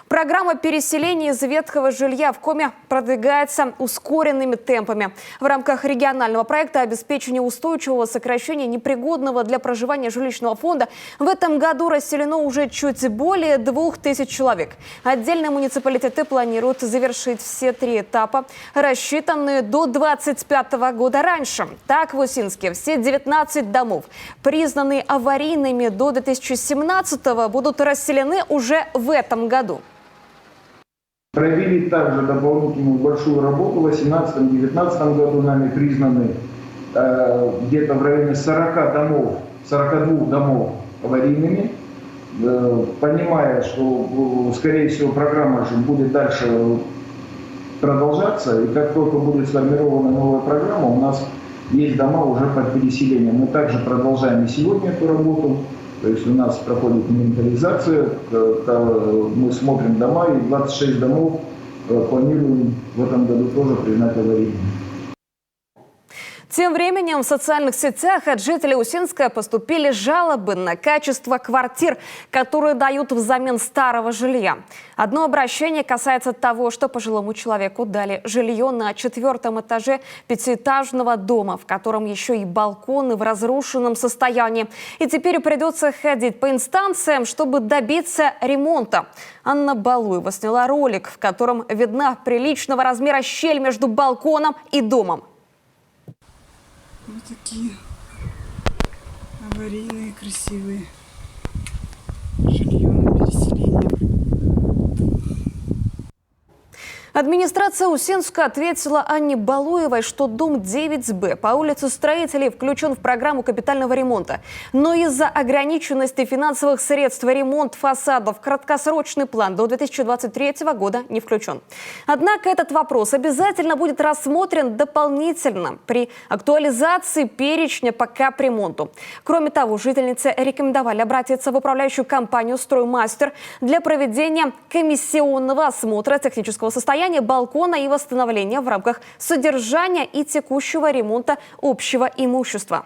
Программа переселения из ветхого жилья в Коми продвигается ускоренными темпами. В рамках регионального проекта обеспечения устойчивого сокращения непригодного для проживания жилищного фонда в этом году расселено уже чуть более 2000 человек. Отдельные муниципалитеты планируют завершить все 3 этапа, рассчитанные до 2025 года раньше. Так, в Усинске все 19 домов, признанные аварийными до 2017-го, будут расселены уже в этом году. Провели также дополнительную большую работу в 2018-2019 году, нами признаны где-то в районе 42 домов аварийными, понимая, что, скорее всего, программа же будет дальше продолжаться, и как только будет сформирована новая программа, у нас есть дома уже под переселением. Мы также продолжаем и сегодня эту работу. То есть у нас проходит инвентаризация, мы смотрим дома, и 26 домов планируем в этом году тоже признать аварийными. Тем временем в социальных сетях от жителей Усинска поступили жалобы на качество квартир, которые дают взамен старого жилья. Одно обращение касается того, что пожилому человеку дали жилье на 4-м этаже 5-этажного дома, в котором еще и балконы в разрушенном состоянии. И теперь придется ходить по инстанциям, чтобы добиться ремонта. Анна Балуева сняла ролик, в котором видна приличного размера щель между балконом и домом. Вот такие аварийные, красивые жилье на переселение. Администрация Усинска ответила Анне Балуевой, что дом 9Б по улице Строителей включен в программу капитального ремонта. Но из-за ограниченности финансовых средств ремонт фасадов в краткосрочный план до 2023 года не включен. Однако этот вопрос обязательно будет рассмотрен дополнительно при актуализации перечня по капремонту. Кроме того, жительницы рекомендовали обратиться в управляющую компанию «Строймастер» для проведения комиссионного осмотра технического состояния балкона и восстановления в рамках содержания и текущего ремонта общего имущества.